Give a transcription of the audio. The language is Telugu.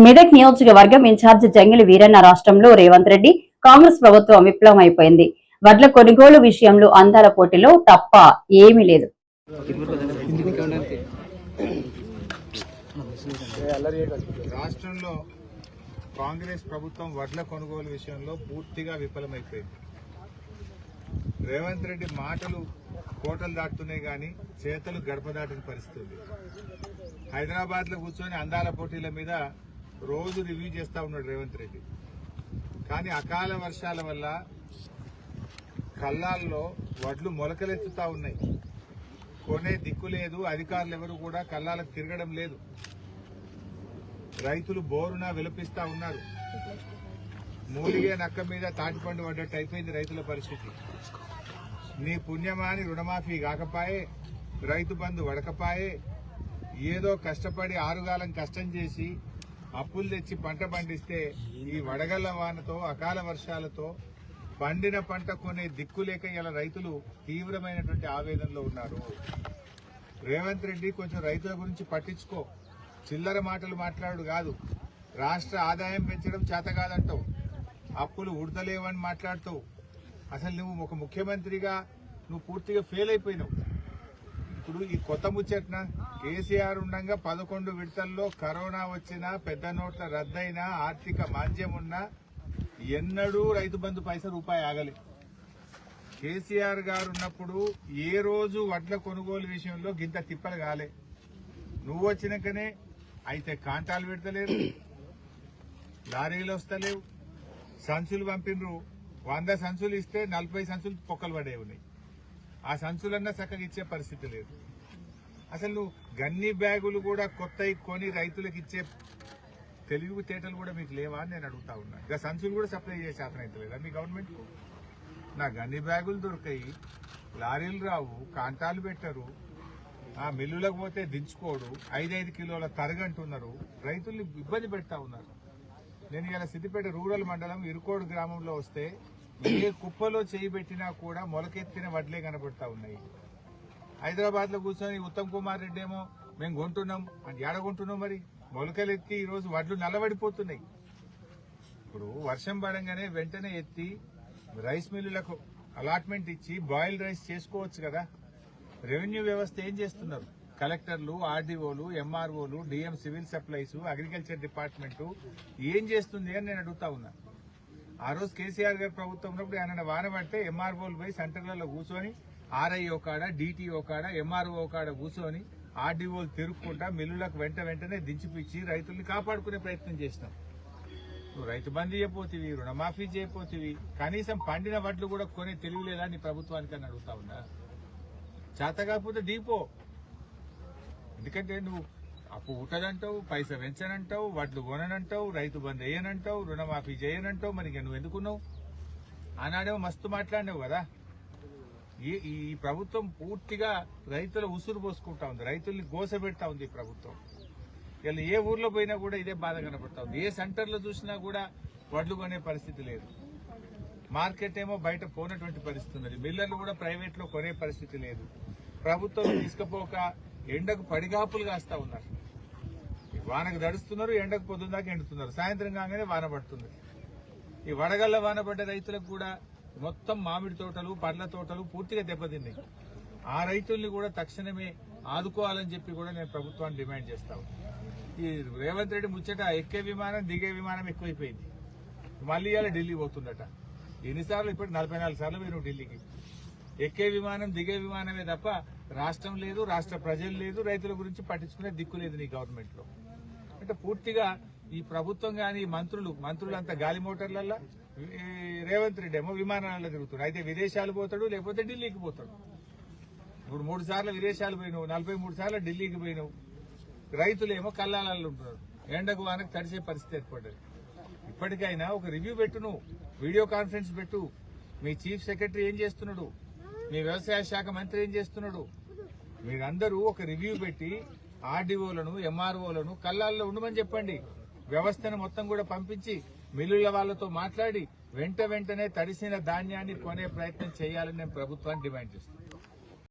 మెదక్ నియోజకవర్గం ఇన్ఛార్జి జంగిలి వీరన్న రాష్ట్రంలో రేవంత్ రెడ్డి కాంగ్రెస్ ప్రభుత్వం విప్లవం అయిపోయింది. వడ్ల కొనుగోలు విషయంలో అందాల పోటీలో తప్ప ఏమీ లేదు. రాష్ట్రంలో కాంగ్రెస్ ప్రభుత్వం వడ్ల కొనుగోలు విషయంలో పూర్తిగా విఫలమైపోయింది. రేవంత్ రెడ్డి మాటలు కోటలు దాటుతున్నాయి కానీ చేతలు గడప దాటిన పరిస్థితి. హైదరాబాద్ లో కూర్చొని అందాల పోటీల మీద రోజు రివ్యూ చేస్తా ఉన్నాడు రేవంత్ రెడ్డి. కానీ అకాల వర్షాల వల్ల కల్లాల్లో వడ్లు మొలకలెత్తుతా ఉన్నాయి. కొనే దిక్కు లేదు. అధికారులు ఎవరు కూడా కల్లాలకు తిరగడం లేదు. రైతులు బోరున విలపిస్తా ఉన్నారు. మూలిగే నక్క మీద తాటిపండు పడ్డట్టు అయిపోయింది రైతుల పరిస్థితి. నీ పుణ్యమాని రుణమాఫీ కాకపాయే, రైతు బంధు వడకపాయే, ఏదో కష్టపడి ఆరుగాలం కష్టం చేసి అప్పులు తెచ్చి పంట పండిస్తే ఈ వడగళ్ల వానతో అకాల వర్షాలతో పండిన పంట కొనే దిక్కులేక ఇలా రైతులు తీవ్రమైనటువంటి ఆవేదనలో ఉన్నారు. రేవంత్ రెడ్డి కొంచెం రైతుల గురించి పట్టించుకో. చిల్లర మాటలు మాట్లాడు కాదు. రాష్ట్ర ఆదాయం పెంచడం చేత కాదంటావు, అప్పులు ఉడతలేవని మాట్లాడుతావు. అసలు నువ్వు ఒక ముఖ్యమంత్రిగా నువ్వు పూర్తిగా ఫెయిల్ అయిపోయినావు. ఇప్పుడు ఈ కొత్త ముచ్చట్న కేసీఆర్ ఉండగా 11 విడతల్లో కరోనా వచ్చినా, పెద్ద నోట్ల రద్దయినా, ఆర్థిక మాంద్యం ఉన్నా ఎన్నడూ రైతు బంధు రూపాయి ఆగలే. కేసీఆర్ గారు ఉన్నప్పుడు ఏ రోజు వడ్ల కొనుగోలు విషయంలో గింత తిప్పలు కాలే. నువ్వు వచ్చినాకనే అయితే కాంటాలు పెడతలేరు, లారీలు వస్తలేవు, సంచులు పంపినరు. 100 సంచులు ఇస్తే 40 సంచులు పొక్కలు పడే ఉన్నాయి. ఆ సంచులన్నా చక్కగా ఇచ్చే పరిస్థితి లేదు. అసలు నువ్వు గన్ని బ్యాగులు కూడా కొత్తవి కొని రైతులకు ఇచ్చే తెలివితేటలు కూడా మీకు లేవా అని నేను అడుగుతా ఉన్నా. ఇక సంచులు కూడా సప్లై చేసే శాతం అయితే లేదా మీ గవర్నమెంట్? నా గన్ని బ్యాగులు దొరికాయి, లారీలు రావు, కాంటాలు పెట్టరు, ఆ మిల్లులకు పోతే దించుకోడు, 5-5 కిలోల తరగంటున్నారు, రైతుల్ని ఇబ్బంది పెడతా ఉన్నారు. నేను ఇలా సిద్దిపేట రూరల్ మండలం ఇరుకోడు గ్రామంలో వస్తే ఏ కుప్పలో చేయి పెట్టినా కూడా మొలకెత్తిన వడ్లే కనబడతా ఉన్నాయి. హైదరాబాద్ లో కూర్చొని ఉత్తమ్ కుమార్ రెడ్డి ఏమో మేము కొంటున్నాం అంటే ఏడగొంటున్నాం. మరి మొలకలెత్తి ఈ రోజు వడ్లు నల్లబడిపోతున్నాయి. ఇప్పుడు వర్షం పడంగానే వెంటనే ఎత్తి రైస్ మిల్లులకు అలాట్మెంట్ ఇచ్చి బాయిల్డ్ రైస్ చేసుకోవచ్చు కదా. రెవెన్యూ వ్యవస్థ ఏం చేస్తున్నారు? కలెక్టర్లు, ఆర్డీఓలు, ఎంఆర్ఓలు, DM civil supplies, agriculture department ఏం చేస్తుంది అని నేను అడుగుతా ఉన్నా. ఆ రోజు కేసీఆర్ గారి ప్రభుత్వం ఉన్నప్పుడు ఆయన వాన పడితే ఎంఆర్ఓలు పోయి సెంటర్లలో కూర్చొని ఆర్ఐఓ కాడ, డిటిఓ కాడ, ఎంఆర్ఓ కాడ కూర్చొని ఆర్డీఓలు తిరుక్కుంటా మిల్లులకు వెంటనే దించిపిచ్చి రైతుల్ని కాపాడుకునే ప్రయత్నం చేసినాం. నువ్వు రైతు బంధు చేయపోతివి, రుణమాఫీ చేయపోతివి, కనీసం పండిన వడ్లు కూడా కొనే తెలియలేదా నీ ప్రభుత్వానికి అని అడుగుతా ఉన్నా. చేత కాకపోతే డీపో. ఎందుకంటే నువ్వు అప్పు ఉంటదంటావు, పైసా పెంచనంటావు, వడ్లు కొననంటావు, రైతు బంధు వేయనంటావు, రుణమాఫీ చేయనంటావు. మరి నువ్వు ఎందుకున్నావు? ఆనాడేమో మస్తు మాట్లాడినావు కదా. ఈ ప్రభుత్వం పూర్తిగా రైతుల ఉసురు పోసుకుంటా ఉంది, రైతుల్ని గోసపెడతా ఉంది ఈ ప్రభుత్వం. ఇలా ఏ ఊర్లో పోయినా కూడా ఇదే బాధ కనబడతా ఉంది. ఏ సెంటర్లో చూసినా కూడా వడ్లు కొనే పరిస్థితి లేదు. మార్కెట్ ఏమో బయట పోనటువంటి పరిస్థితి ఉన్నది. మిల్లర్లు కూడా ప్రైవేట్ లో కొనే పరిస్థితి లేదు. ప్రభుత్వం తీసుకపోక ఎండకు పడిగాపులు కాస్తా ఉన్నారు. వానకు దడుస్తున్నారు, ఎండకు పొద్దున్న దాకా ఎండుతున్నారు, సాయంత్రం కాగానే వాన పడుతుంది. ఈ వడగళ్ల వాన పడ్డ రైతులకు కూడా మొత్తం మామిడి తోటలు, పండ్ల తోటలు పూర్తిగా దెబ్బతిన్నాయి. ఆ రైతుల్ని కూడా తక్షణమే ఆదుకోవాలని చెప్పి కూడా నేను ప్రభుత్వాన్ని డిమాండ్ చేస్తాను. ఈ రేవంత్ రెడ్డి ముచ్చట ఎక్కే విమానం దిగే విమానం ఎక్కువైపోయింది. మళ్ళీ ఇలా ఢిల్లీ పోతుందట. ఎన్నిసార్లు? ఇప్పుడు 44 సార్లు మీరు ఢిల్లీకి. ఎక్కే విమానం దిగే విమానమే తప్ప రాష్ట్రం లేదు, రాష్ట్ర ప్రజలు లేదు, రైతుల గురించి పట్టించుకునే దిక్కు లేదు నీ గవర్నమెంట్ లో. అంటే పూర్తిగా ఈ ప్రభుత్వం గాని మంత్రులంతా గాలి మోటార్లల్లా, రేవంత్ రెడ్డి ఏమో విమానాలలో తిరుగుతాడు. అయితే విదేశాలు పోతాడు, లేకపోతే ఢిల్లీకి పోతాడు. ఇప్పుడు 3 సార్లు విదేశాలు పోయినావు, 43 సార్లు ఢిల్లీకి పోయినావు. రైతులేమో కల్లాలలో ఉంటున్నారు. ఎండకు వానకు తడిసే పరిస్థితి ఏర్పడ్డది. ఇప్పటికైనా ఒక రివ్యూ పెట్టు, నువ్వు వీడియో కాన్ఫరెన్స్ పెట్టు. మీ చీఫ్ సెక్రటరీ ఏం చేస్తున్నాడు? మీ వ్యవసాయ శాఖ మంత్రి ఏం చేస్తున్నాడు? మీరందరూ ఒక రివ్యూ పెట్టి ఆర్డీఓలను, ఎంఆర్ఓలను కల్లాల్లో ఉండమని చెప్పండి. వ్యవస్థను మొత్తం కూడా పంపించి మిల్లుల వాళ్లతో మాట్లాడి వెంటనే తడిసిన ధాన్యాన్ని కొనే ప్రయత్నం చేయాలని నేను ప్రభుత్వాన్ని డిమాండ్ చేస్తున్నాను.